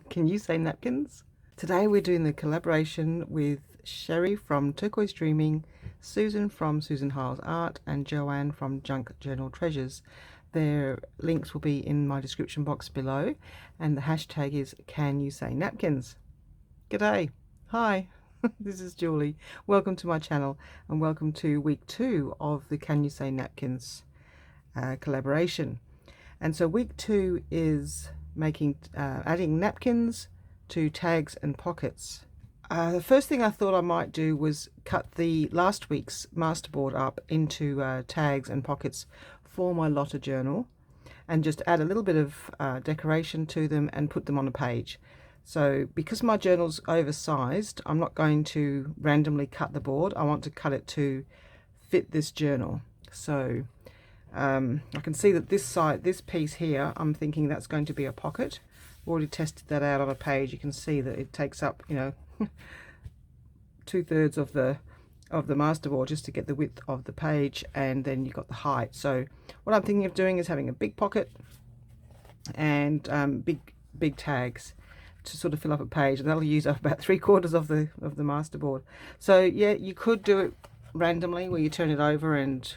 Can you say napkins? Today we're doing the collaboration with Sheree from Turquoise Dreaming, Susan from Susan Hiles Art, and JoAnn from Junk Journal Treasures. Their links will be in my description box below, and the hashtag is Can You Say Napkins? G'day. Hi. This is Julie. Welcome to my channel and welcome to week 2 of the Can You Say Napkins collaboration. And so week 2 is making adding napkins to tags and pockets. The first thing I thought I might do was cut the last week's masterboard up into tags and pockets for my Lotta journal and just add a little bit of decoration to them and put them on a page. So because my journal's oversized, I'm not going to randomly cut the board. I want to cut it to fit this journal. So I can see that this piece here, I'm thinking that's going to be a pocket. I've already tested that out on a page. You can see that it takes up, you know, 2/3 of the masterboard just to get the width of the page, and then you've got the height. So what I'm thinking of doing is having a big pocket and big tags to sort of fill up a page, and that'll use up about 3/4 of the masterboard. So yeah, you could do it randomly where you turn it over and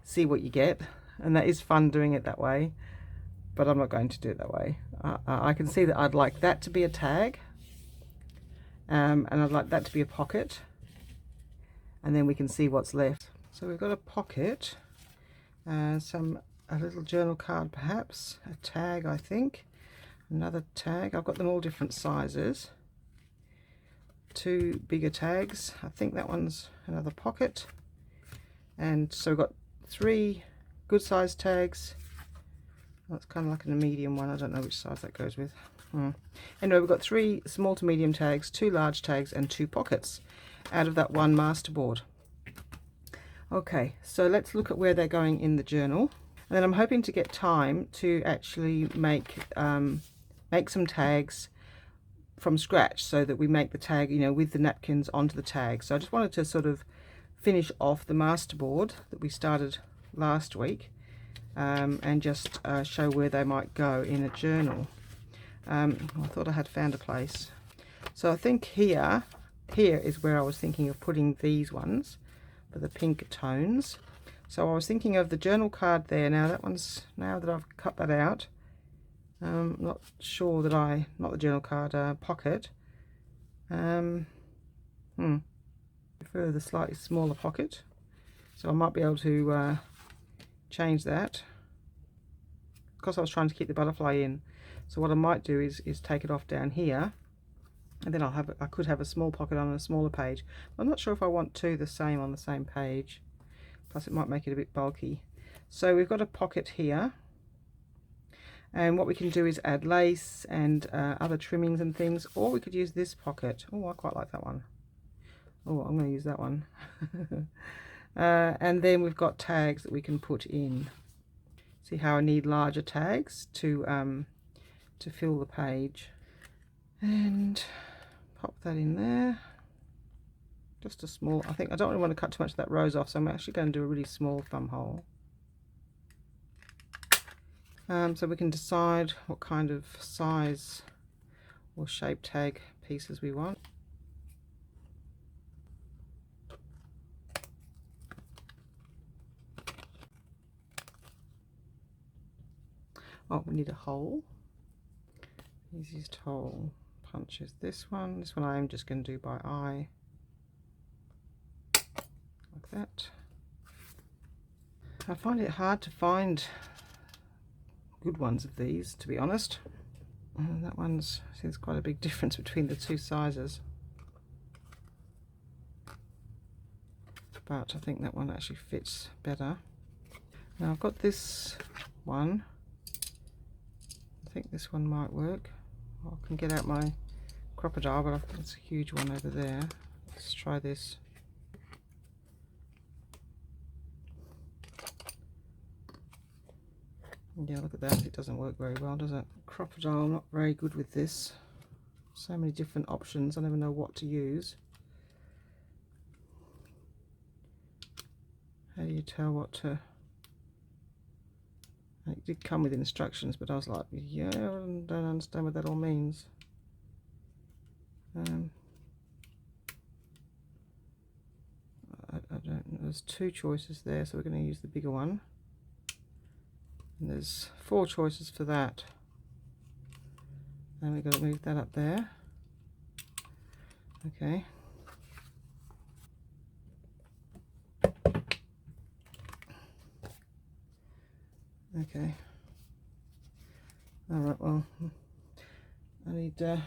see what you get, and that is fun doing it that way, but I'm not going to do it that way. I can see that I'd like that to be a tag, and I'd like that to be a pocket, and then we can see what's left. So we've got a pocket, a little journal card, perhaps a tag, I think, another tag. I've got them all different sizes. 2 bigger tags. I think that one's another pocket, and so we've got 3 good sized tags. That's kind of like a medium one. I don't know which size that goes with. Anyway, we've got 3 small to medium tags, 2 large tags, and 2 pockets out of that one masterboard. Okay, so let's look at where they're going in the journal, and then I'm hoping to get time to actually make some tags from scratch, so that we make the tag, you know, with the napkins onto the tag. So I just wanted to sort of finish off the masterboard that we started last week, and just show where they might go in a journal. I thought I had found a place. So I think here is where I was thinking of putting these ones for the pink tones. So I was thinking of the journal card there. Now that I've cut that out, not sure that not the journal card, pocket. Prefer the slightly smaller pocket, so I might be able to change that, because I was trying to keep the butterfly in. So what I might do is take it off down here, and then I could have a small pocket on a smaller page. I'm not sure if I want 2 the same on the same page, plus it might make it a bit bulky. So we've got a pocket here, and what we can do is add lace and other trimmings and things, or we could use this pocket. Oh, I quite like that one. Oh, I'm going to use that one. And then we've got tags that we can put in. See how I need larger tags to fill the page, and pop that in there. Just a small, I think I don't really want to cut too much of that rose off, so I'm actually going to do a really small thumb hole. So we can decide what kind of size or shape tag pieces we want. Oh, we need a hole. Easiest hole punch is this one. This one I am just going to do by eye, like that. I find it hard to find good ones of these, to be honest. That one's, see, there's quite a big difference between the 2 sizes, but I think that one actually fits better. Now I've got this one. I think this one might work. I can get out my crocodile, but I think it's a huge one over there. Let's try this. Yeah, look at that. It doesn't work very well, does it? Crocodile, I'm not very good with this. So many different options. I never know what to use. How do you tell what to... It did come with instructions, but I was like, yeah, I don't understand what that all means. I don't know. There's 2 choices there, so we're going to use the bigger one. And there's 4 choices for that. And we've got to move that up there. Okay. Okay. Alright, well, I need a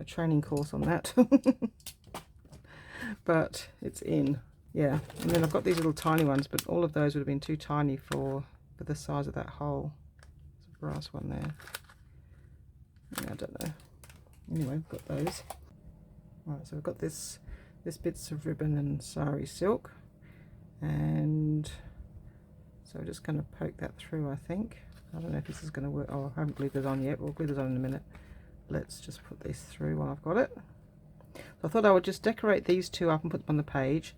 training course on that. But it's in. Yeah. And then I've got these little tiny ones, but all of those would have been too tiny for the size of that hole. There's a brass one there. Yeah, I don't know. Anyway, we've got those. Right, so we've got this bits of ribbon and sari silk, and so we're just going to poke that through, I think. I don't know if this is going to work. Oh, I haven't glued this on yet. We'll glue this on in a minute. Let's just put this through while I've got it. So I thought I would just decorate these 2 up and put them on the page.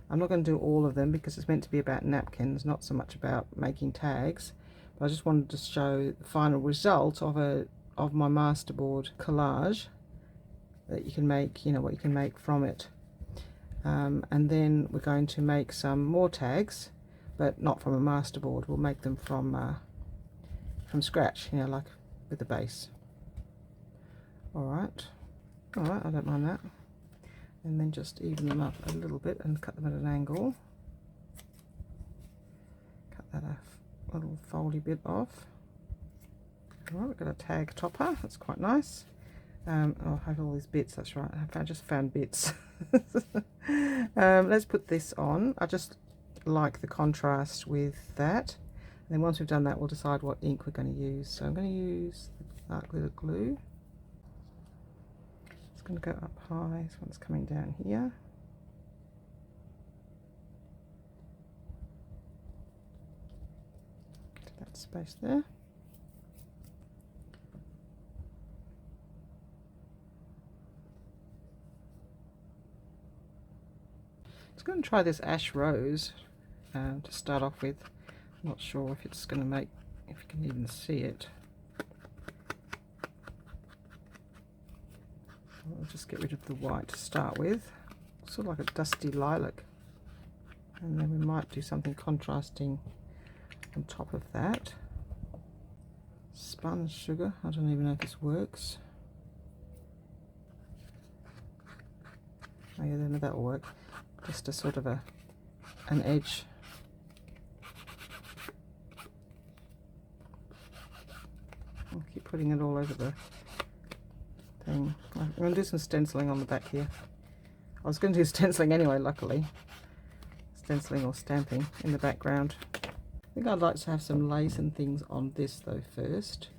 I'm not going to do all of them because it's meant to be about napkins, not so much about making tags. But I just wanted to show the final result of my masterboard collage that you can make, you know, what you can make from it. And then we're going to make some more tags, but not from a masterboard. We'll make them from scratch, you know, like with the base. Alright, I don't mind that. And then just even them up a little bit and cut them at an angle. Cut that a little foldy bit off. Alright, we've got a tag topper, that's quite nice. Oh, I have all these bits, that's right, I just found bits. Let's put this on. I just like the contrast with that. And then once we've done that, we'll decide what ink we're going to use. So I'm going to use the dark glitter glue. It's going to go up high, this one's coming down here. Get that space there. I'm going to try this ash rose to start off with. I'm not sure if it's going to make, if you can even see it. I'll just get rid of the white to start with. Sort of like a dusty lilac. And then we might do something contrasting on top of that. Spun sugar, I don't even know if this works. Oh yeah, then that'll work. Just a sort of an edge. I'll keep putting it all over the thing. I'm going to do some stenciling on the back here. I was going to do stenciling anyway, luckily. Stenciling or stamping in the background. I think I'd like to have some lace and things on this though first.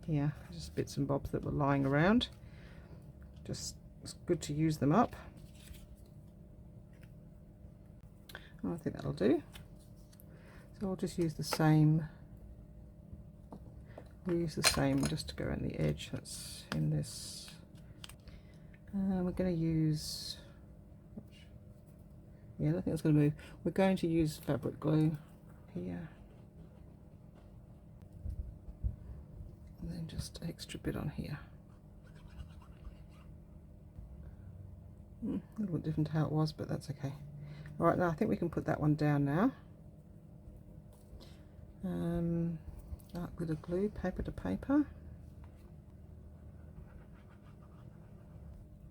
Yeah, just bits and bobs that were lying around. Just, it's good to use them up. I think that'll do. So I'll just use the same. We'll use the same just to go around the edge that's in this. We're going to use. Yeah, I don't think it's going to move. We're going to use fabric glue here. And then just an extra bit on here. A little bit different to how it was, but that's okay. Alright, now I think we can put that one down now. Dark glitter glue, paper to paper.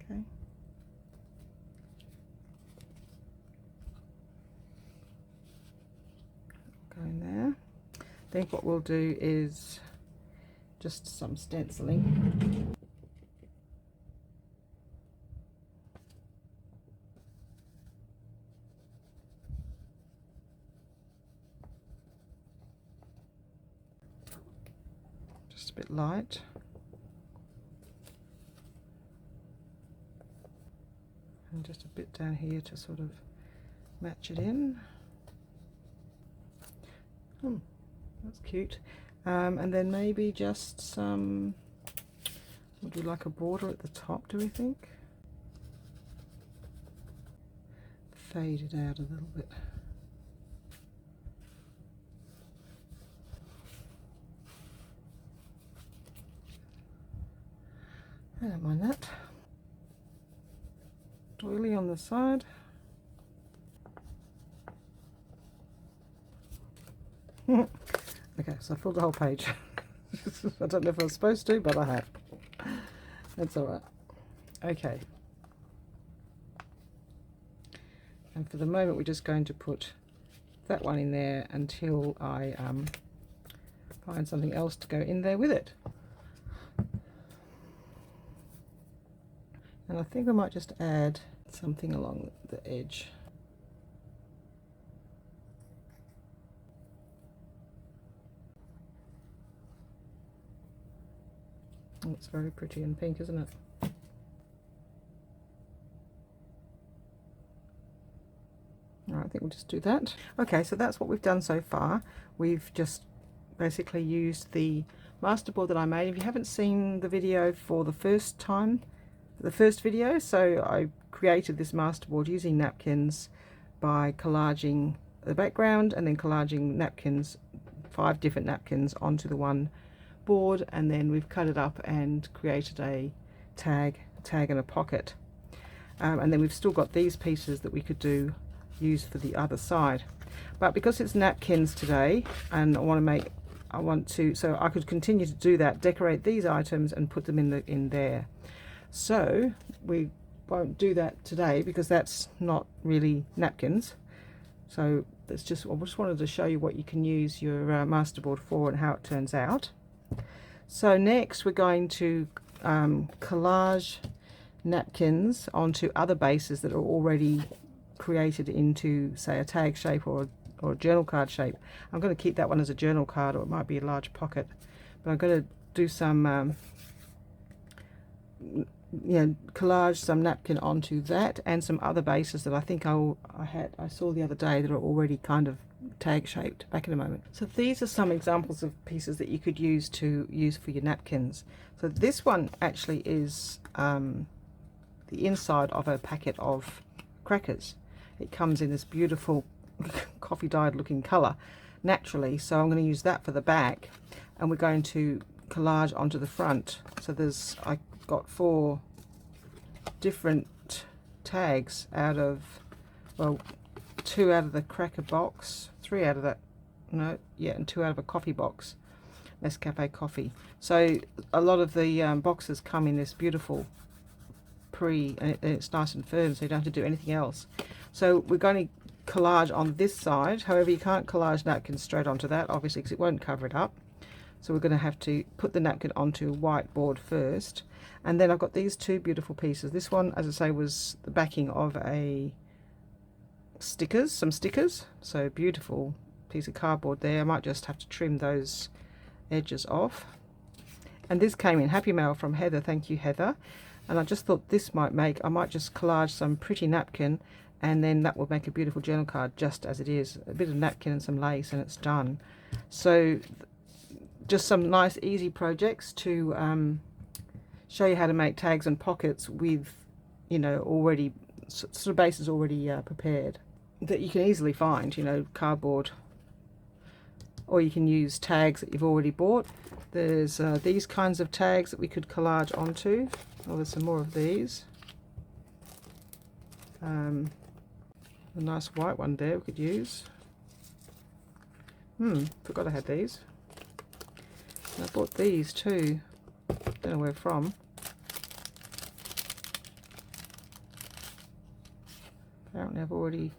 Okay. Go in there. I think what we'll do is just some stenciling. Just a bit light. And just a bit down here to sort of match it in. That's cute. And then maybe just some, would we like a border at the top, do we think? Fade it out a little bit. I don't mind that. Doily on the side. Okay, so I filled the whole page. I don't know if I was supposed to, but I have. That's alright. Okay. And for the moment we're just going to put that one in there until I find something else to go in there with it. And I think I might just add something along the edge. Oh, it's very pretty and pink, isn't it? Alright, I think we'll just do that. Okay, so that's what we've done so far. We've just basically used the masterboard that I made. If you haven't seen the video for the first video, so I created this masterboard using napkins by collaging the background and then collaging napkins, 5 different napkins onto the one board, and then we've cut it up and created a tag and a pocket, and then we've still got these pieces that we could use for the other side. But because it's napkins today and so I could continue to do that, decorate these items and put them in there. So we won't do that today because that's not really napkins. So that's just, I just wanted to show you what you can use your masterboard for and how it turns out. So next we're going to collage napkins onto other bases that are already created into, say, a tag shape or a journal card shape. I'm going to keep that one as a journal card, or it might be a large pocket, but I'm going to do some collage some napkin onto that and some other bases that I think I saw the other day that are already kind of tag shaped. Back in a moment. So these are some examples of pieces that you could use for your napkins. So this one actually is the inside of a packet of crackers. It comes in this beautiful coffee dyed looking color naturally, so I'm going to use that for the back, and we're going to collage onto the front. So I got 4 different tags out of, well, 2 out of the cracker box, 3 out of that, no, yeah, and 2 out of a coffee box, Nescafe coffee. So a lot of the boxes come in this beautiful and it's nice and firm, so you don't have to do anything else. So we're going to collage on this side. However, you can't collage napkins straight onto that, obviously, because it won't cover it up. So we're going to have to put the napkin onto a white board first, and then I've got these 2 beautiful pieces. This one, as I say, was the backing of some stickers, so beautiful piece of cardboard there. I might just have to trim those edges off. And this came in Happy Mail from Heather. Thank you, Heather. And I just thought this I might just collage some pretty napkin, and then that will make a beautiful journal card just as it is. A bit of napkin and some lace and it's done. So just some nice easy projects to show you how to make tags and pockets with, you know, already sort of bases already prepared that you can easily find, you know, cardboard, or you can use tags that you've already bought. There's these kinds of tags that we could collage onto. Oh, there's some more of these. A nice white one there we could use. Forgot I had these. And I bought these too. Don't know where from. Apparently I've already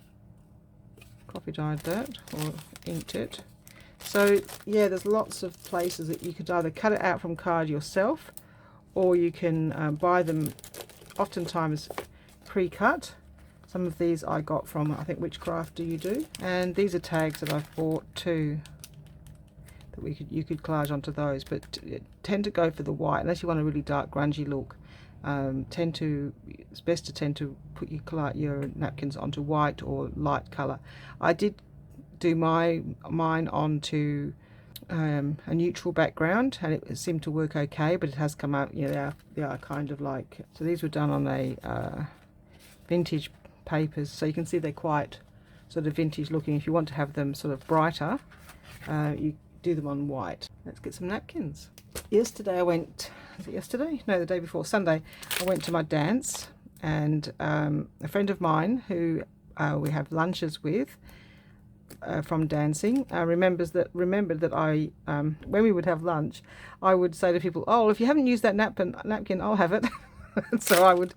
coffee dyed that or inked it. So yeah, there's lots of places that you could either cut it out from card yourself, or you can buy them oftentimes pre-cut. Some of these I got from, I think, Which Craft Do You Do? And these are tags that I've bought too, that you could collage onto those, but tend to go for the white unless you want a really dark grungy look. It's best to tend to put your napkins onto white or light color. I did do mine onto a neutral background, and it seemed to work okay, but it has come out, you know, they are kind of like, so these were done on a vintage papers, so you can see they're quite sort of vintage looking. If you want to have them sort of brighter, you do them on white. Let's get some napkins. Yesterday I went is it yesterday? No, the day before, Sunday, I went to my dance, and a friend of mine who we have lunches with from dancing remembered that I when we would have lunch, I would say to people, oh, if you haven't used that napkin, I'll have it. So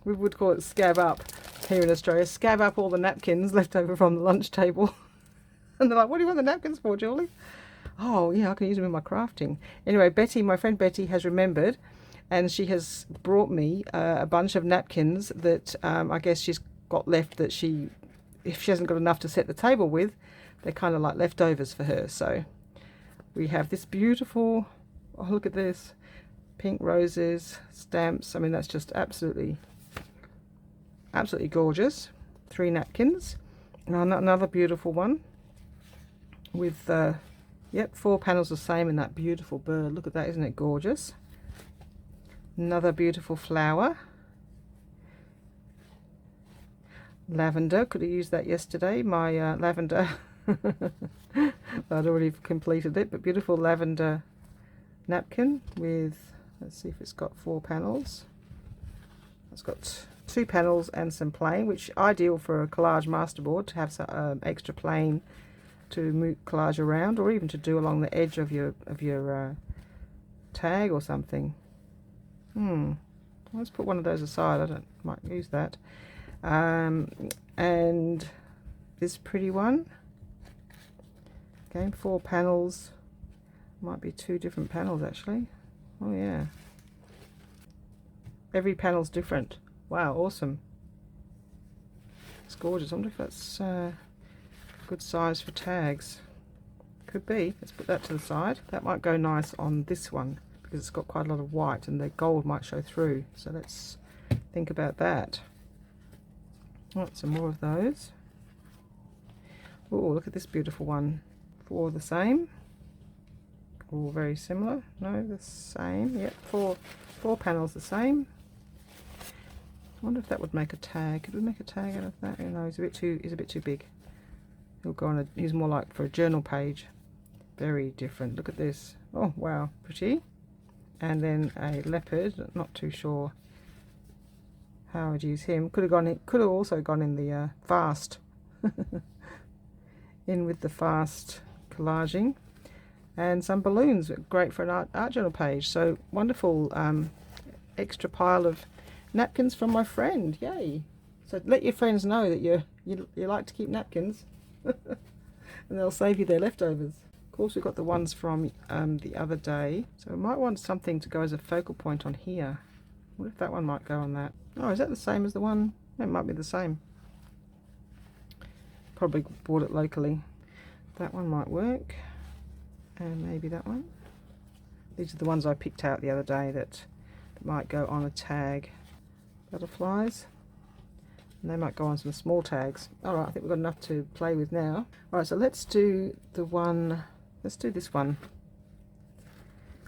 we would call it scab up here in Australia, scab up all the napkins left over from the lunch table. And they're like, what do you want the napkins for, Julie? Oh yeah, I can use them in my crafting. Anyway, Betty, my friend Betty, has remembered, and she has brought me a bunch of napkins that I guess she's got left, that if she hasn't got enough to set the table with, they're kind of like leftovers for her. So we have this beautiful, oh look at this, pink roses, stamps. I mean, that's just absolutely gorgeous. 3 napkins. And another beautiful one with yep, 4 panels the same in that beautiful bird. Look at that, isn't it gorgeous? Another beautiful flower. Lavender, could have used that yesterday, my lavender. I'd already completed it, but beautiful lavender napkin with, let's see if it's got 4 panels. It's got 2 panels and some plain, which ideal for a collage masterboard, to have some extra plain to move collage around, or even to do along the edge of your tag or something. Let's put one of those aside. Might use that. And this pretty one. Again, 4 panels. Might be 2 different panels actually. Oh yeah. Every panel's different. Wow, awesome. It's gorgeous. I wonder if that's good size for tags. Could be. Let's put that to the side. That might go nice on this one because it's got quite a lot of white and the gold might show through. So let's think about that. Right, some more of those. Oh, look at this beautiful one. 4 the same. All very similar. No, the same. Yep, 4 panels the same. I wonder if that would make a tag. Could we make a tag out of that? No, he's a bit too big. He'll go on he's more like for a journal page. Very different. Look at this. Oh wow, pretty. And then a leopard. Not too sure how I'd use him. Could have also gone in the fast. In with the fast collaging. And some balloons. Great for an art journal page. So wonderful extra pile of napkins from my friend. Yay. So let your friends know that you like to keep napkins. And they'll save you their leftovers. Of course, we've got the ones from the other day, so we might want something to go as a focal point on here. What if that one might go on that? Oh, is that the same as the one? It might be the same. Probably bought it locally. That one might work, and maybe that one. These are the ones I picked out the other day that might go on a tag. Butterflies. And they might go on some small tags. Alright, I think we've got enough to play with now. Alright, so let's do this one.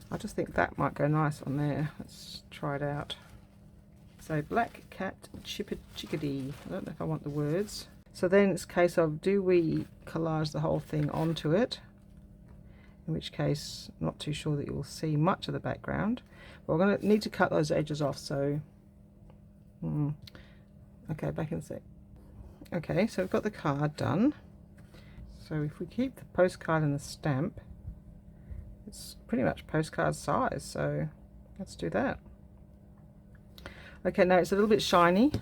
I just think that might go nice on there. Let's try it out. So, black cat chickadee. I don't know if I want the words. So then it's a case of, do we collage the whole thing onto it? In which case, I'm not too sure that you'll see much of the background. But we're going to need to cut those edges off, so... Okay, back in a sec. Okay, so we've got the card done. So if we keep the postcard and the stamp, it's pretty much postcard size, so let's do that. Okay, now it's a little bit shiny.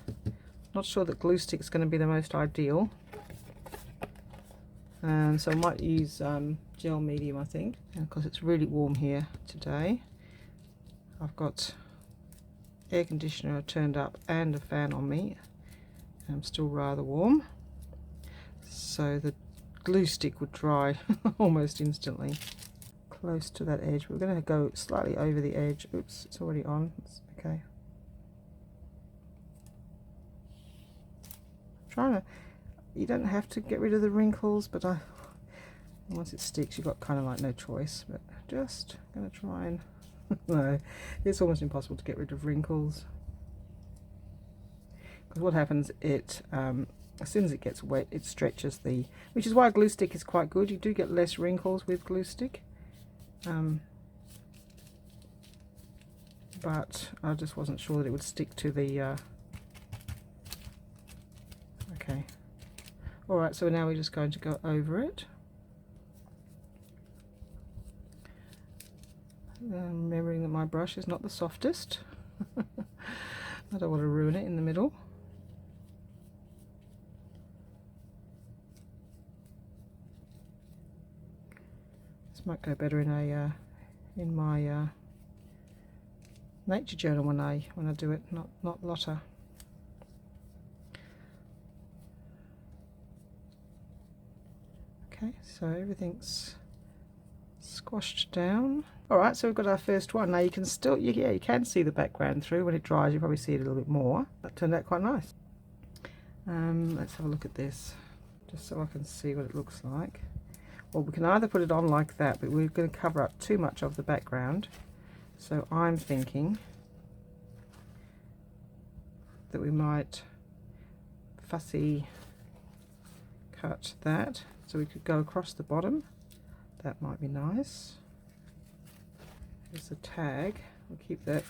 Not sure that glue stick is going to be the most ideal. So I might use gel medium, I think, because it's really warm here today. I've got air conditioner turned up and a fan on me. I'm still rather warm, so the glue stick would dry almost instantly. Close to that edge. We're going to go slightly over the edge. Oops, it's already on. It's okay. You don't have to get rid of the wrinkles, but once it sticks, you've got kind of like no choice. But just going to try and no, it's almost impossible to get rid of wrinkles. Because what happens, as soon as it gets wet, it stretches which is why glue stick is quite good. You do get less wrinkles with glue stick. but I just wasn't sure that it would stick to the okay. Alright, so now we're just going to go over it. Remembering that my brush is not the softest. I don't want to ruin it in the middle. This might go better in a in my nature journal when I do it, not Lotta. Okay, so everything's squashed down. Alright, so we've got our first one. Now you can still, yeah, you can see the background through. When it dries you probably see it a little bit more. That turned out quite nice. Let's have a look at this, just so I can see what it looks like. Well, we can either put it on like that, but we're going to cover up too much of the background. So I'm thinking that we might fussy cut that, so we could go across the bottom. That might be nice. There's a tag. We'll keep that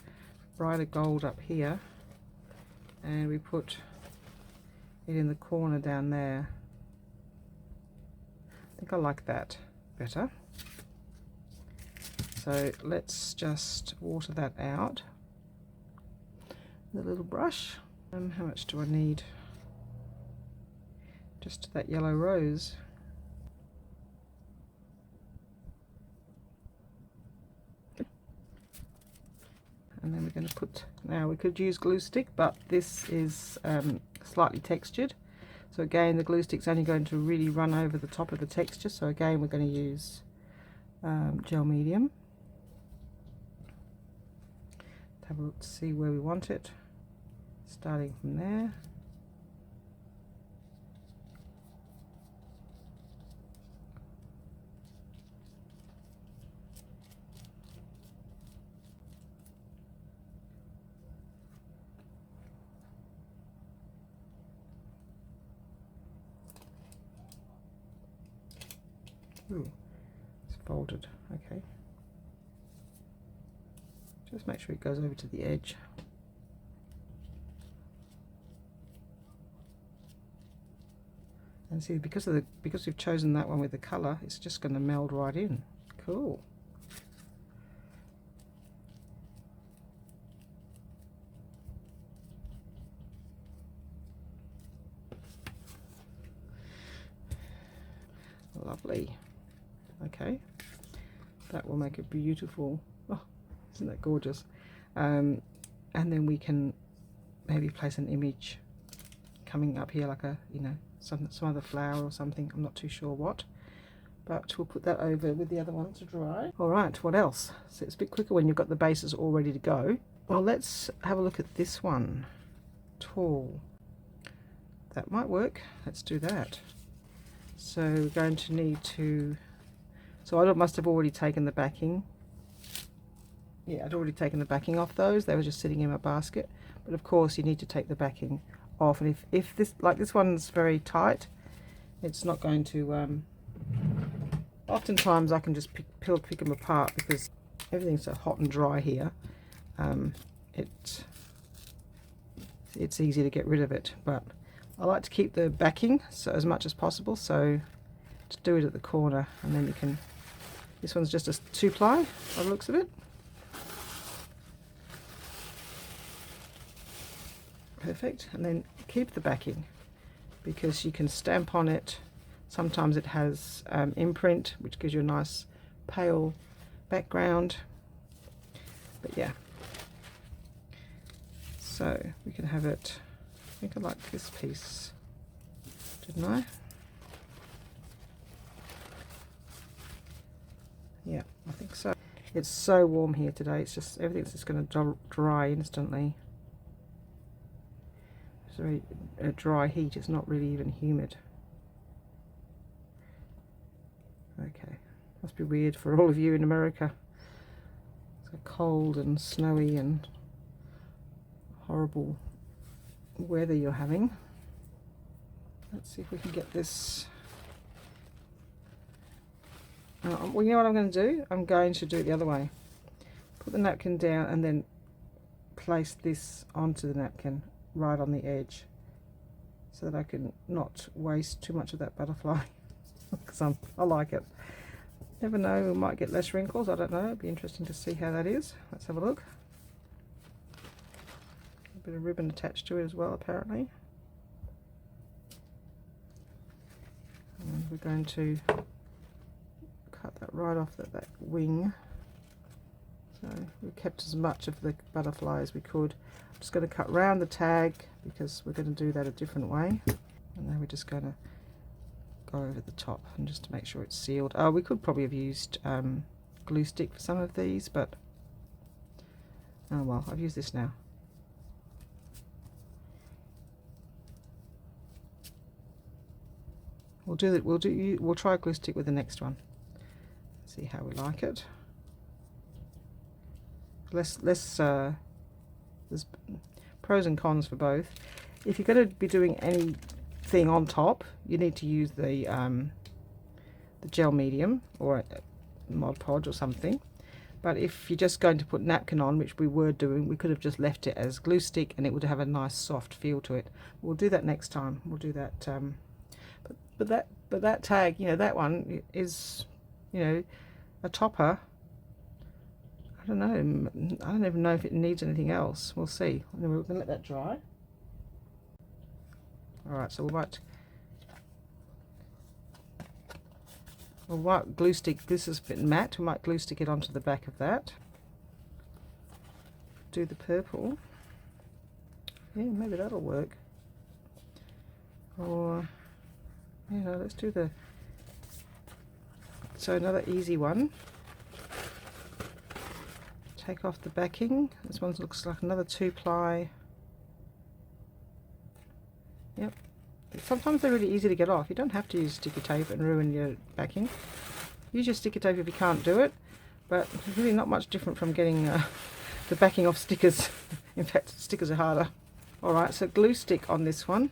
brighter gold up here, and we put it in the corner down there. I think I like that better. So let's just water that out with a little brush. How much do I need? Just that yellow rose. And then we're going to put, now we could use glue stick, but this is slightly textured. So again, the glue stick's only going to really run over the top of the texture. So again, we're going to use gel medium. Have a look to see where we want it, starting from there. Ooh, it's folded, okay. Just make sure it goes over to the edge. And see, because we've chosen that one with the colour, it's just going to meld right in. Cool. Lovely. Okay, that will make it beautiful. Oh, isn't that gorgeous? And then we can maybe place an image coming up here, like a, you know, some other flower or something. I'm not too sure what, but we'll put that over with the other one to dry. All right, what else? So it's a bit quicker when you've got the bases all ready to go. Well, let's have a look at this one. Tall. That might work. Let's do that. So we're going to need to, so I must have already taken the backing. Yeah, I'd already taken the backing off those. They were just sitting in my basket. But of course you need to take the backing off. And if this, like this one's very tight, it's not going to, oftentimes I can just pick them apart because everything's so hot and dry here. It's easy to get rid of it. But I like to keep the backing so as much as possible, so just do it at the corner, and then you can, this one's just a 2-ply by the looks of it. Perfect. And then keep the backing because you can stamp on it. Sometimes it has imprint, which gives you a nice pale background, but yeah, so we can have it. I think I like this piece, didn't I? Yeah, I think so. It's so warm here today, it's just, everything's just going to dry instantly. It's very dry heat, it's not really even humid. Okay, must be weird for all of you in America. It's so cold and snowy and horrible weather you're having. Let's see if we can get this. Well, you know what I'm going to do? I'm going to do it the other way. Put the napkin down and then place this onto the napkin right on the edge so that I can not waste too much of that butterfly because I like it. Never know, we might get less wrinkles, I don't know. It'd be interesting to see how that is. Let's have a look. A bit of ribbon attached to it as well, apparently. And we're going to cut that right off that wing. So we kept as much of the butterfly as we could. I'm just going to cut round the tag because we're going to do that a different way. And then we're just going to go over the top and just to make sure it's sealed. Oh, we could probably have used glue stick for some of these, but oh well, I've used this now. We'll try glue stick with the next one. See how we like it. There's pros and cons for both. If you're going to be doing anything on top, you need to use the gel medium or a Mod Podge or something. But if you're just going to put napkin on, which we were doing, we could have just left it as glue stick and it would have a nice soft feel to it. We'll do that next time. We'll do that. But that tag, you know, that one is, you know, a topper. I don't know. I don't even know if it needs anything else. We'll see. And then we're going to let that dry. Alright, so we'll might glue stick, this is a bit matte, we might glue stick it onto the back of that. Do the purple. Yeah, maybe that'll work. Or, you know, let's do the, so another easy one. Take off the backing. This one looks like another 2-ply. Yep. Sometimes they're really easy to get off. You don't have to use sticky tape and ruin your backing. Use your sticky tape if you can't do it, but it's really not much different from getting the backing off stickers. In fact, stickers are harder. Alright, so glue stick on this one.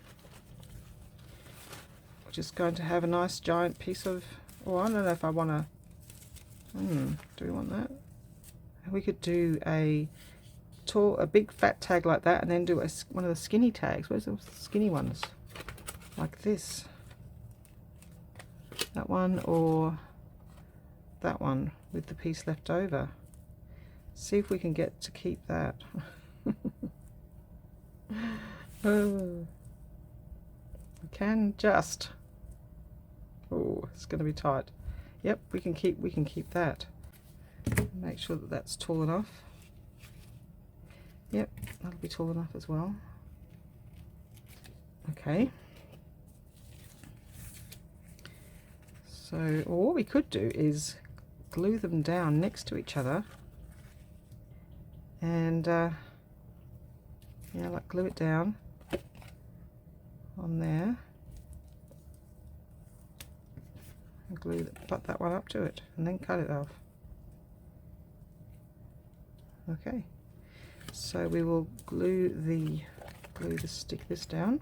We're just going to have a nice giant piece of, oh, I don't know if I want to, do we want that? We could do a big fat tag like that and then do one of the skinny tags. Where's the skinny ones? Like this. That one or that one with the piece left over. See if we can get to keep that. Oh, we can just. Oh, it's going to be tight. Yep, we can keep that. Make sure that that's tall enough. Yep, that'll be tall enough as well. Okay. So what we could do is glue them down next to each other and yeah, like glue it down on there and butt that one up to it and then cut it off. Okay, so we will stick this down.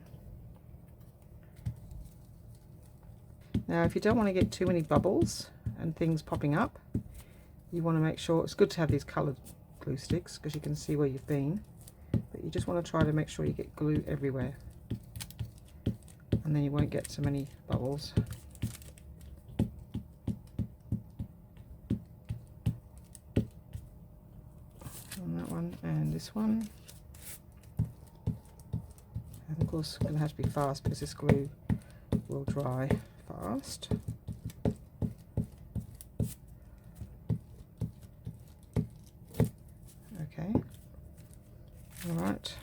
Now if you don't want to get too many bubbles and things popping up, you want to make sure, it's good to have these coloured glue sticks because you can see where you've been, but you just want to try to make sure you get glue everywhere and then you won't get so many bubbles. On that one and this one. And of course it's going to have to be fast because this glue will dry fast. Okay, all right,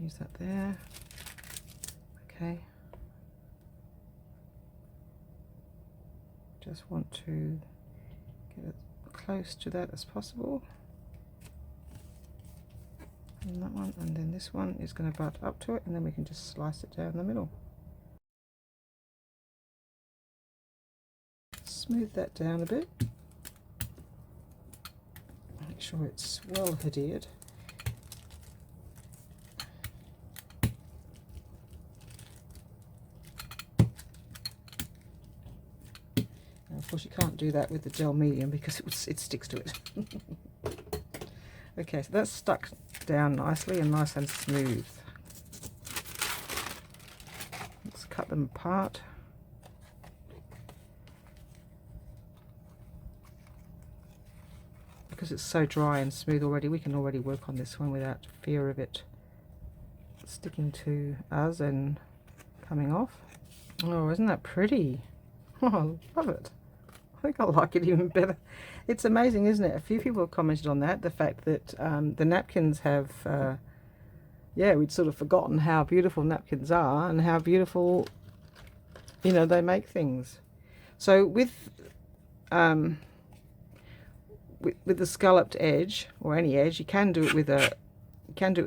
use that there. Okay, just want to get it close to that as possible. And that one, and then this one is going to butt up to it, and then we can just slice it down the middle. Smooth that down a bit. Make sure it's well adhered. Now course, you can't do that with the gel medium because it sticks to it. Okay, so that's stuck down nicely and nice and smooth. Let's cut them apart. Because it's so dry and smooth already, we can already work on this one without fear of it sticking to us and coming off. Oh, isn't that pretty? Oh, I love it. I think I like it even better. It's amazing, isn't it? A few people have commented on that, the fact that the napkins have, yeah, we'd sort of forgotten how beautiful napkins are and how beautiful, you know, they make things. So with the scalloped edge, or any edge, you can do it with a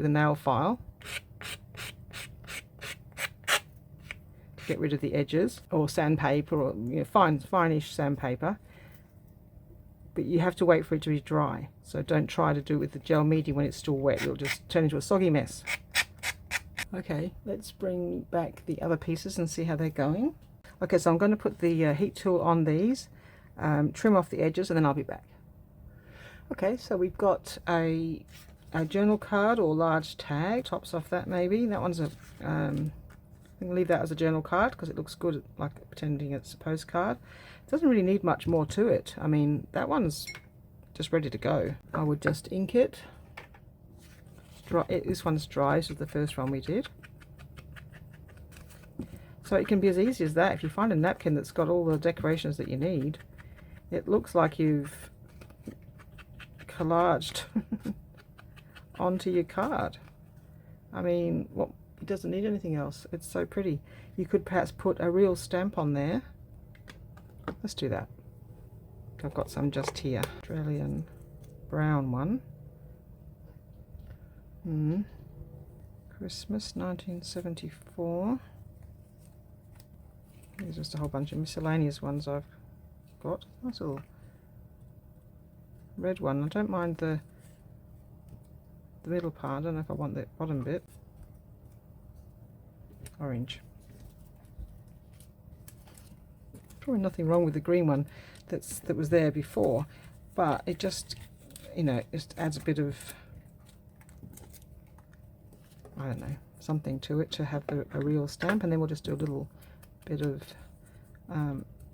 nail file to get rid of the edges, or sandpaper, or, you know, fine-ish sandpaper. But you have to wait for it to be dry. So don't try to do it with the gel medium when it's still wet. It'll just turn into a soggy mess. Okay, let's bring back the other pieces and see how they're going. Okay, so I'm going to put the heat tool on these, trim off the edges, and then I'll be back. Okay, so we've got a journal card or large tag. Tops off that maybe. That one's a, I'm going to leave that as a journal card because it looks good, like pretending it's a postcard. It doesn't really need much more to it. I mean, that one's just ready to go. I would just ink it. This one's dry, this is the first one we did. So it can be as easy as that. If you find a napkin that's got all the decorations that you need, it looks like you've collaged onto your card. I mean, it doesn't need anything else. It's so pretty. You could perhaps put a real stamp on there. Let's do that. I've got some just here. Australian brown one. Christmas 1974. There's just a whole bunch of miscellaneous ones I've got. Nice little red one. I don't mind the middle part. I don't know if I want the bottom bit. Orange. Probably nothing wrong with the green one that was there before, but it just, you know, it just adds a bit of, I don't know, something to it to have a real stamp. And then we'll just do a little bit of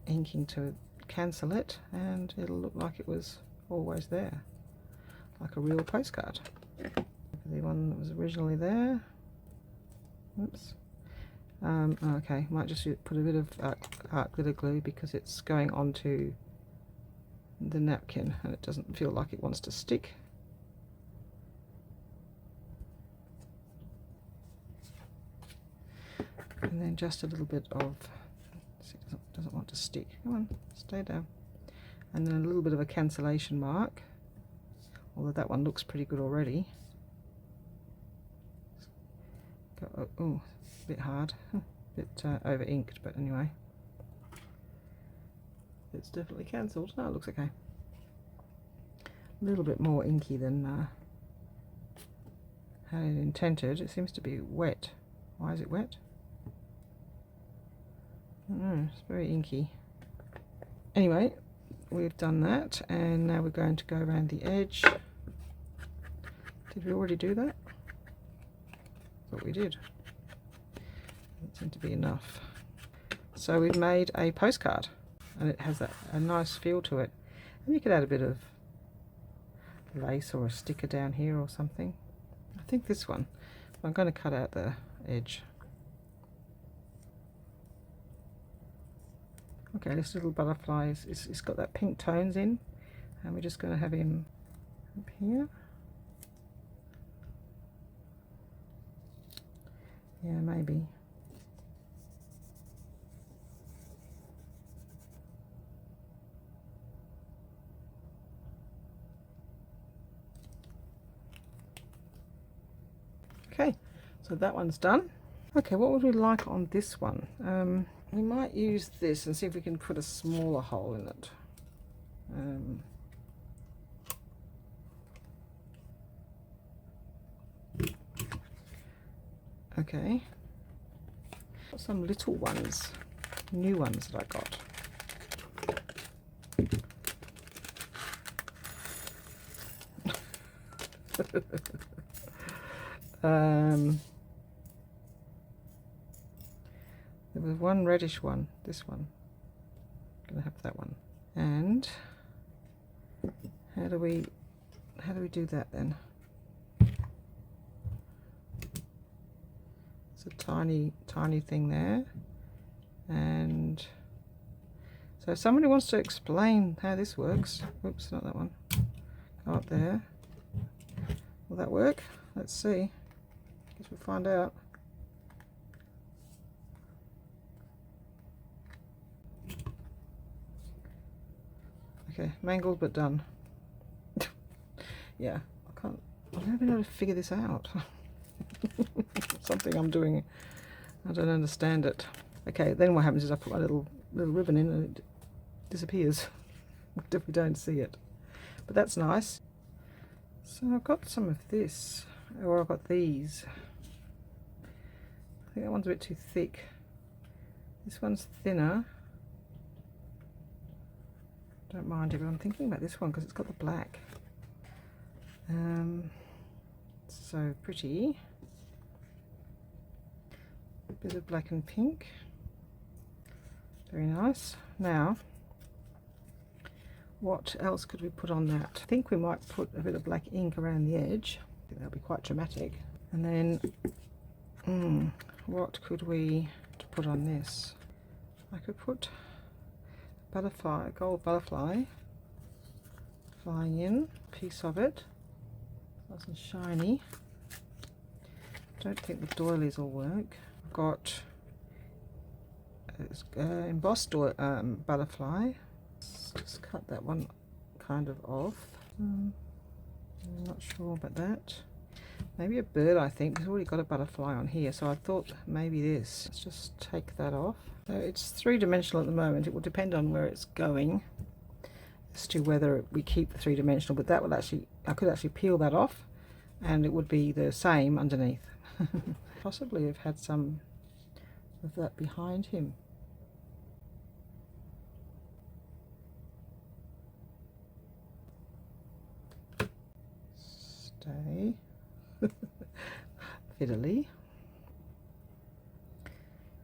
inking to cancel it, and it'll look like it was always there, like a real postcard. The one that was originally there. Oops. Okay, might just put a bit of art glitter glue because it's going onto the napkin and it doesn't feel like it wants to stick. And then just a little bit of, it doesn't want to stick. Come on, stay down. And then a little bit of a cancellation mark, although that one looks pretty good already. Oh, a bit hard, a bit over inked, but anyway, it's definitely cancelled. No, it looks okay. A little bit more inky than how it intended. It seems to be wet. Why is it wet? I don't know, it's very inky. Anyway, we've done that, and now we're going to go around the edge. Did we already do that? I thought we did. Doesn't seem to be enough. So we've made a postcard, and it has a nice feel to it. And you could add a bit of lace or a sticker down here or something. I think this one. I'm going to cut out the edge. Okay, this little butterfly it's got that pink tones in, and we're just going to have him up here. Yeah, maybe. Okay, so that one's done. Okay, what would we like on this one? We might use this and see if we can put a smaller hole in it. Okay, got some little ones, new ones that I got. There was one reddish one, this one. I'm gonna have that one. And how do we do that then? It's a tiny thing there. And so if somebody wants to explain how this works, oops, not that one. Go up there. Will that work? Let's see. Guess we'll find out. Okay, mangled but done. Yeah, I've never been able to figure this out. Something I'm doing, I don't understand it. Okay, then what happens is I put my little ribbon in and it disappears if we don't see it. But that's nice. So I've got some of this, or I've got these. I think that one's a bit too thick. This one's thinner. Don't mind it, but I'm thinking about this one because it's got the black. So pretty. A bit of black and pink. Very nice. Now, what else could we put on that? I think we might put a bit of black ink around the edge. I think that'll be quite dramatic. And then, what could we put on this? I could put butterfly, a gold butterfly flying in, a piece of it. Nice and shiny. Don't think the doilies will work. I've got embossed butterfly. Let's just cut that one kind of off. I'm not sure about that. Maybe a bird, I think. We've already got a butterfly on here, so I thought maybe this. Let's just take that off. So it's three-dimensional at the moment. It will depend on where it's going as to whether we keep the three-dimensional, but that will actually, I could actually peel that off and it would be the same underneath. Possibly have had some of that behind him. Stay. Fiddly.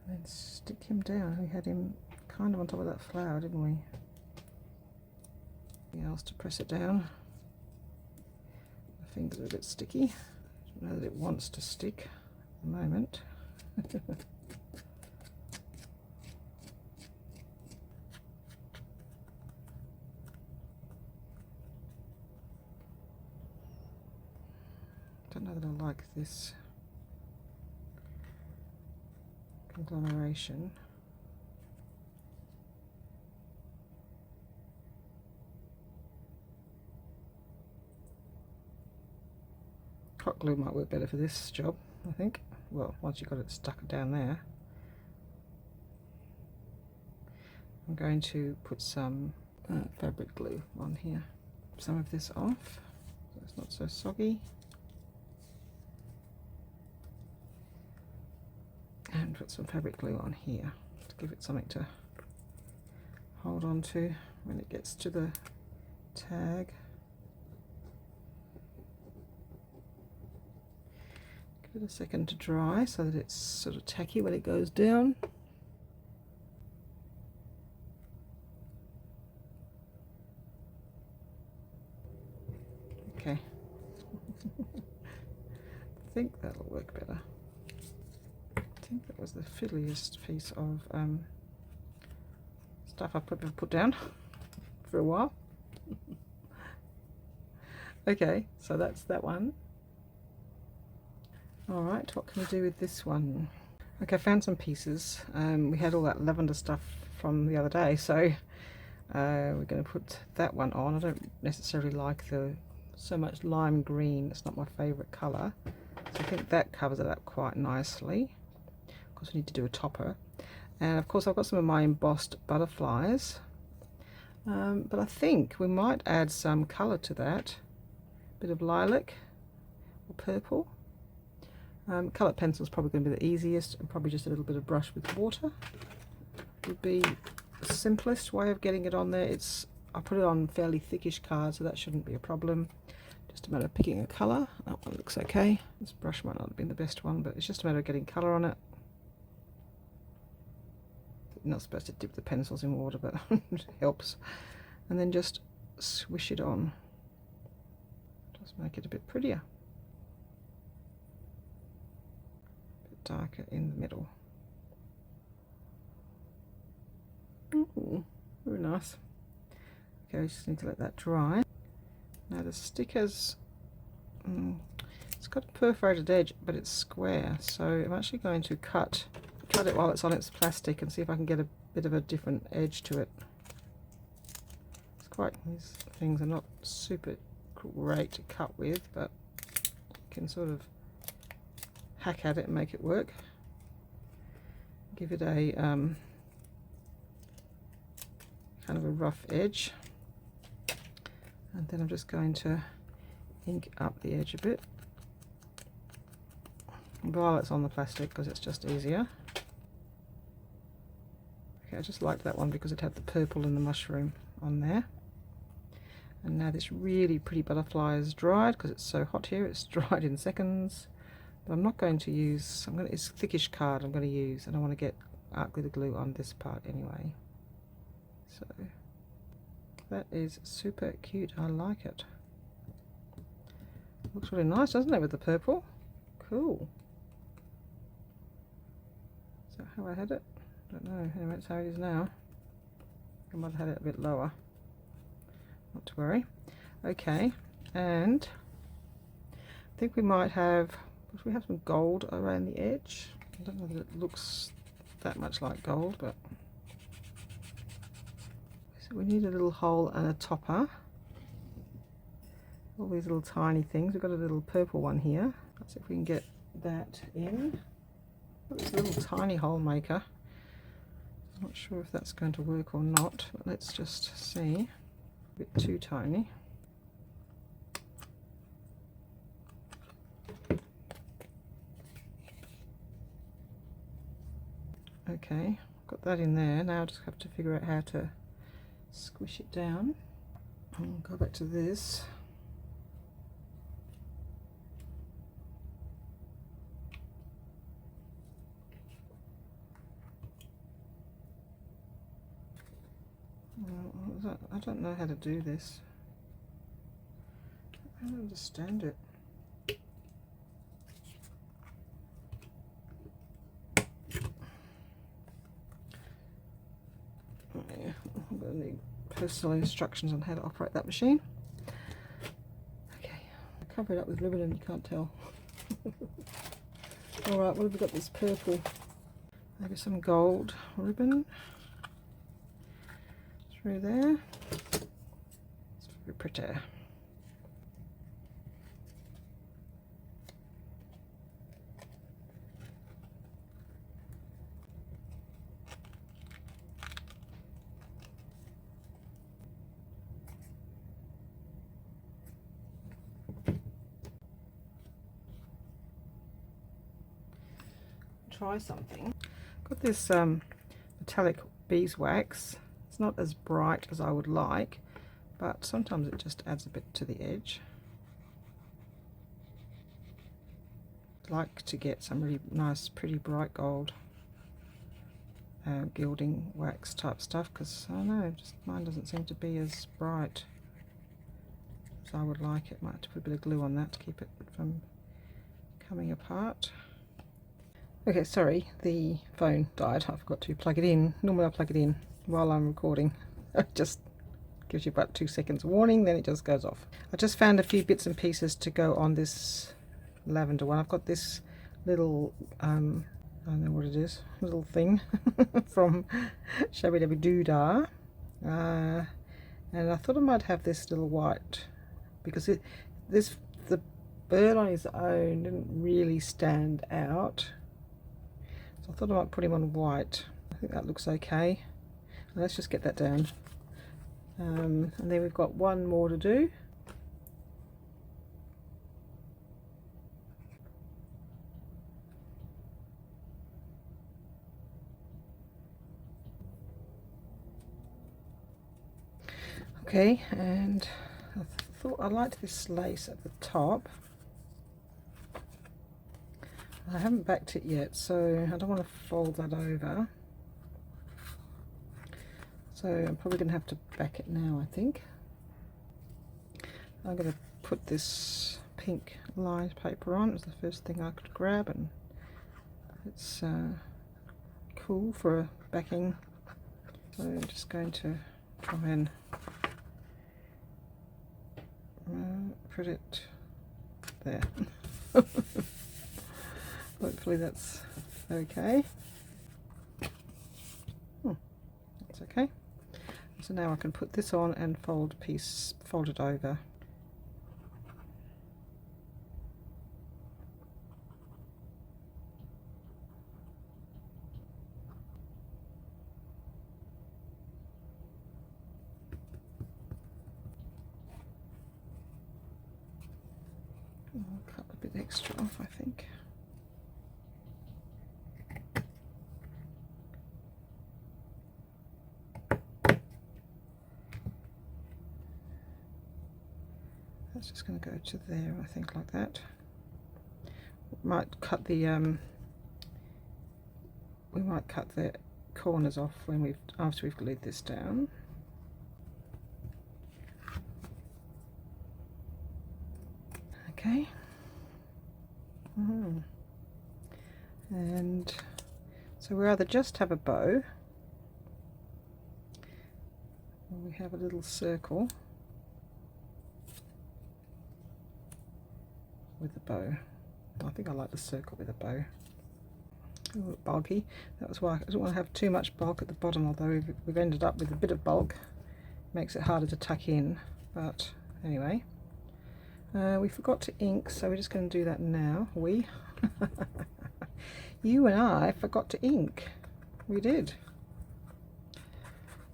And then stick him down. We had him kind of on top of that flower, didn't we? Anything else to press it down? The fingers are a bit sticky. I don't know that it wants to stick at the moment. Don't know that I like this conglomeration. Hot glue might work better for this job, I think. Well, once you've got it stuck down there. I'm going to put some fabric glue on here. Some of this off so it's not so soggy. And put some fabric glue on here to give it something to hold on to when it gets to the tag. Give it a second to dry so that it's sort of tacky when it goes down. Okay. I think that'll work better. I think that was the fiddliest piece of stuff I've put down for a while. Okay, so that's that one. Alright, what can we do with this one? Okay, I found some pieces. We had all that lavender stuff from the other day, so we're going to put that one on. I don't necessarily like the so much lime green. It's not my favourite colour. So I think that covers it up quite nicely. Of course we need to do a topper. And of course I've got some of my embossed butterflies. But I think we might add some colour to that. A bit of lilac or purple. Coloured pencil is probably going to be the easiest, and probably just a little bit of brush with water would be the simplest way of getting it on there. I put it on fairly thickish card, so that shouldn't be a problem. Just a matter of picking a colour. That one looks okay. This brush might not have been the best one, but it's just a matter of getting colour on it. You're not supposed to dip the pencils in water, but it helps. And then just swish it on. Just make it a bit prettier. A bit darker in the middle. Ooh, very nice. Okay, we just need to let that dry. Now the stickers, it's got a perforated edge, but it's square, so I'm actually going to cut it while it's on its plastic and see if I can get a bit of a different edge to it. It's quite, these things are not super great to cut with, but you can sort of hack at it and make it work. Give it a kind of a rough edge. And then I'm just going to ink up the edge a bit while it's on the plastic, because it's just easier. Okay, I just liked that one because it had the purple and the mushroom on there. And now this really pretty butterfly is dried because it's so hot here. It's dried in seconds. But I'm not going to use, it's thickish card I'm going to use, and I want to get art glitter glue on this part anyway. So that is super cute. I like it. Looks really nice, doesn't it, with the purple? Cool. Is that how I had it? I don't know. Anyway, that's how it is now. I might have had it a bit lower. Not to worry. Okay, and I think we might have, should we have some gold around the edge? I don't know that it looks that much like gold, but so we need a little hole and a topper. All these little tiny things. We've got a little purple one here. Let's see if we can get that in. It's a little tiny hole maker. I'm not sure if that's going to work or not, but let's just see. A bit too tiny. Okay, got that in there. Now I just have to figure out how to squish it down. I'll go back to this. I don't know how to do this. I don't understand it. Yeah, I'm going to need personal instructions on how to operate that machine. Okay, I cover it up with ribbon and you can't tell. Alright, what have we got? This purple. Maybe some gold ribbon through there. It's very pretty. Try something. Got this metallic beeswax. It's not as bright as I would like, but sometimes it just adds a bit to the edge. I'd like to get some really nice, pretty bright gold gilding wax type stuff, because I don't know, just mine doesn't seem to be as bright as I would like it. Might have to put a bit of glue on that to keep it from coming apart. Okay, sorry, the phone died. I forgot to plug it in. Normally I plug it in while I'm recording. It just gives you about 2 seconds warning, then it just goes off. I just found a few bits and pieces to go on this lavender one. I've got this little, I don't know what it is, little thing from Shabby Dabby Doodah. And I thought I might have this little white, because the bird on his own didn't really stand out. I thought I might put him on white. I think that looks okay. Let's just get that down. And then we've got one more to do. Okay, and I thought I liked this lace at the top. I haven't backed it yet, so I don't want to fold that over. So I'm probably going to have to back it now, I think. I'm going to put this pink lined paper on. It was the first thing I could grab, and it's cool for a backing. So I'm just going to try and put it there. Hopefully that's okay. That's okay. So now I can put this on and fold it over. I'll cut a bit extra off, I think. That's just going to go to there, I think, like that. Might cut the we might cut the corners off when after we've glued this down. Okay. And so we either just have a bow, or we have a little circle with a bow. I think I like the circle with a bow. A little bulky. That was why I didn't want to have too much bulk at the bottom, although we've ended up with a bit of bulk. Makes it harder to tuck in, but anyway. We forgot to ink, so we're just going to do that now. You and I forgot to ink. We did.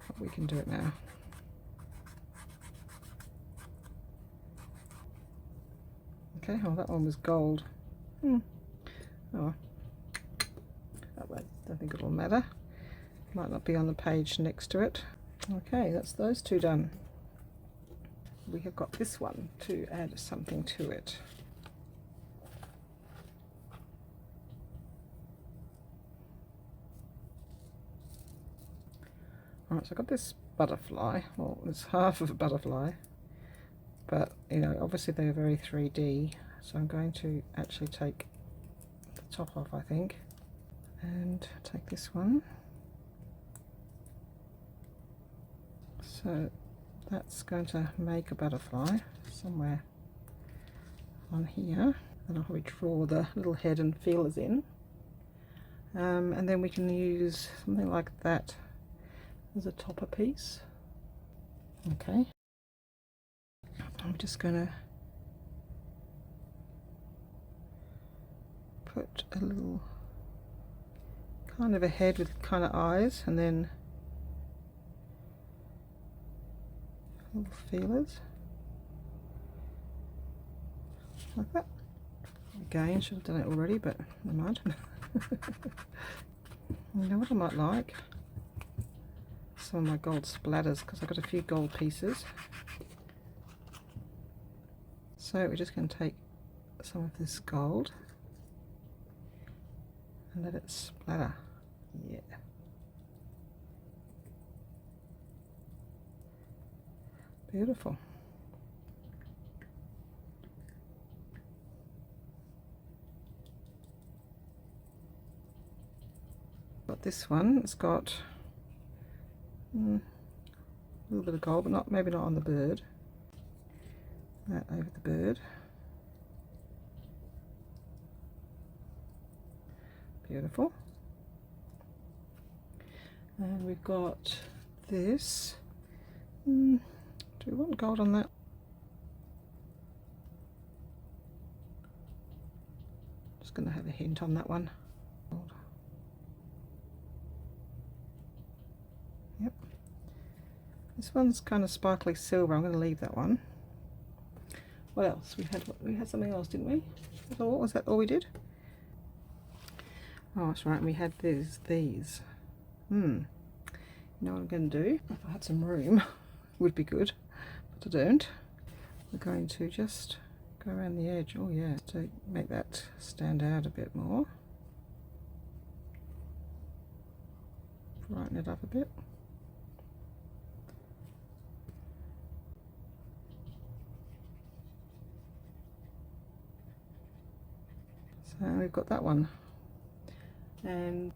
But we can do it now. Okay, oh, that one was gold. Oh, that one, I don't think it'll matter. Might not be on the page next to it. Okay, that's those two done. We have got this one to add something to it. Alright, so I got this butterfly. Well, it's half of a butterfly, but you know, obviously they're very 3D, so I'm going to actually take the top off, I think, and take this one. So that's going to make a butterfly somewhere on here, and I'll probably draw the little head and feelers in, and then we can use something like that as a topper piece. Okay, I'm just going to put a little kind of a head with kind of eyes, and then little feelers like that. Again, should have done it already, but never mind. You know what I might like? Some of my gold splatters, because I've got a few gold pieces. So we're just going to take some of this gold and let it splatter. Yeah. Beautiful. Got this one. It's got a little bit of gold, but maybe not on the bird. That over the bird. Beautiful. And we've got this. Do we want gold on that? Just going to have a hint on that one. Yep. This one's kind of sparkly silver. I'm going to leave that one. What else? We had something else, didn't we? What was that? All we did? Oh, that's right. We had these. You know what I'm going to do? If I had some room, would be good. but I don't. We're going to just go around the edge, oh yeah, to make that stand out a bit more. Brighten it up a bit. So we've got that one. And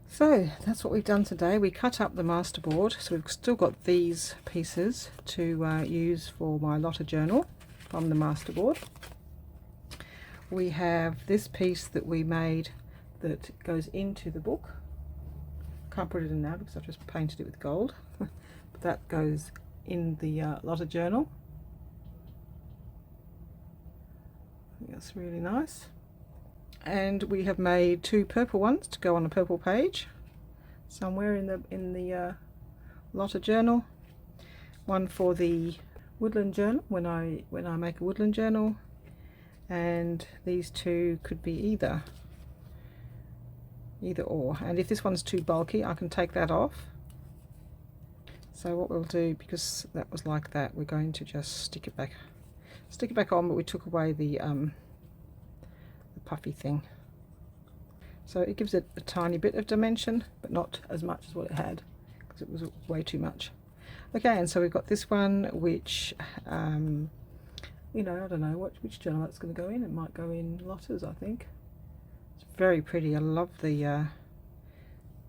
so that's what we've done today. We cut up the masterboard, so we've still got these pieces to use for my Lotta journal from the masterboard. We have this piece that we made that goes into the book. Can't put it in now because I've just painted it with gold. But that goes in the Lotta journal. I think that's really nice. And we have made 2 purple ones to go on a purple page somewhere in the Lotta journal. One for the woodland journal when I make a woodland journal, and these 2 could be either or. And if this one's too bulky, I can take that off. So what we'll do, because that was like that, we're going to just stick it back on, but we took away the puffy thing, so it gives it a tiny bit of dimension, but not as much as what it had, because it was way too much. Okay, and so we've got this one, which you know, I don't know which journal that's going to go in. It might go in Lotta's, I think. It's very pretty. I love the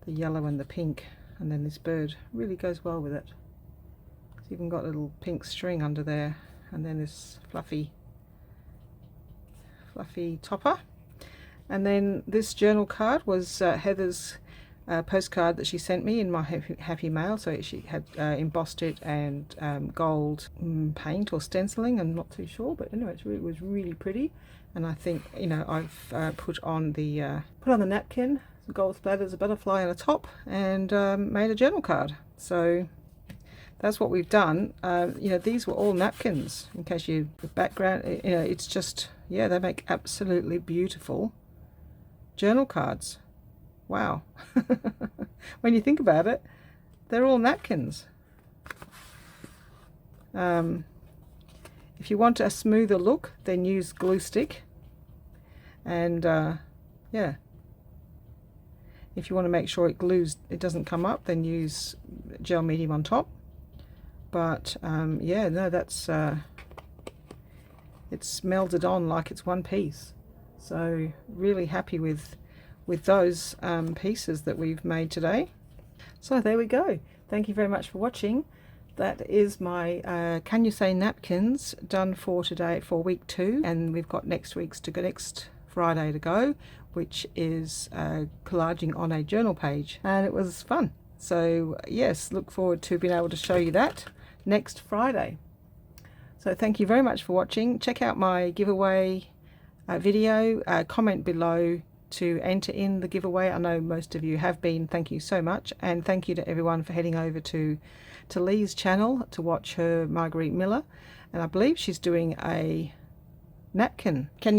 yellow and the pink, and then this bird really goes well with it. It's even got a little pink string under there, and then this fluffy topper. And then this journal card was Heather's postcard that she sent me in my happy mail. So she had embossed it and gold paint or stenciling, I'm not too sure, but anyway, it was really pretty. And I think, you know, I've put on the napkin gold splatters, a butterfly on the top, and made a journal card. So that's what we've done. You know, these were all napkins, in case the background, you know, it's just, yeah, they make absolutely beautiful journal cards. Wow. When you think about it, they're all napkins. If you want a smoother look, then use glue stick, and yeah, if you want to make sure it doesn't come up, then use gel medium on top. But yeah, no, that's it's melded on like it's one piece. So really happy with those pieces that we've made today. So there we go. Thank you very much for watching. That is my Can You Say Napkins done for today, for week 2, and we've got next Friday to go, which is collaging on a journal page, and it was fun. So yes, look forward to being able to show you that next Friday. So thank you very much for watching. Check out my giveaway video. Comment below to enter in the giveaway. I know most of you have been. Thank you so much, and thank you to everyone for heading over to Leigh's channel to watch her Marguerite Miller, and I believe she's doing a napkin. Can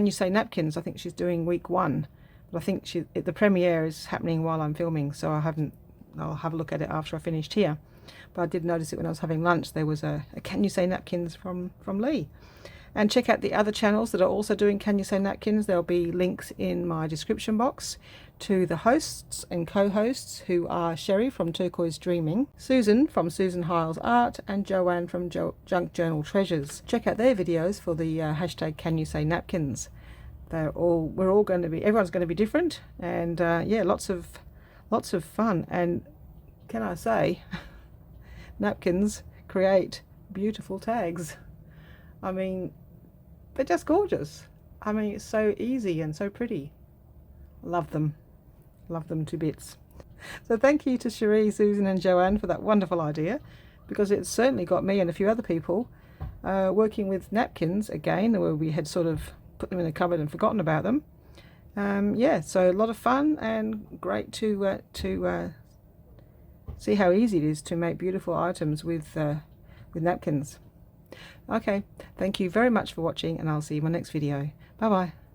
you say napkins? I think she's doing week 1, but I think the premiere is happening while I'm filming, so I'll have a look at it after I finished here. But I did notice it when I was having lunch. There was a Can You Say Napkins from Leigh. And check out the other channels that are also doing Can You Say Napkins. There'll be links in my description box to the hosts and co-hosts, who are Sheree from Turquoise Dreaming, Susan from Susan Hiles Art, and JoAnn from Junk Journal Treasures. Check out their videos for the hashtag Can You Say Napkins. Everyone's going to be different, and yeah, lots of fun. And can I say, napkins create beautiful tags. I mean, they're just gorgeous. I mean, it's so easy and so pretty. Love them to bits. So thank you to Sheree, Susan and JoAnn for that wonderful idea, because it certainly got me and a few other people working with napkins again, where we had sort of put them in a cupboard and forgotten about them. Yeah, so a lot of fun, and great to see how easy it is to make beautiful items with napkins. Okay, thank you very much for watching, and I'll see you in my next video. Bye bye.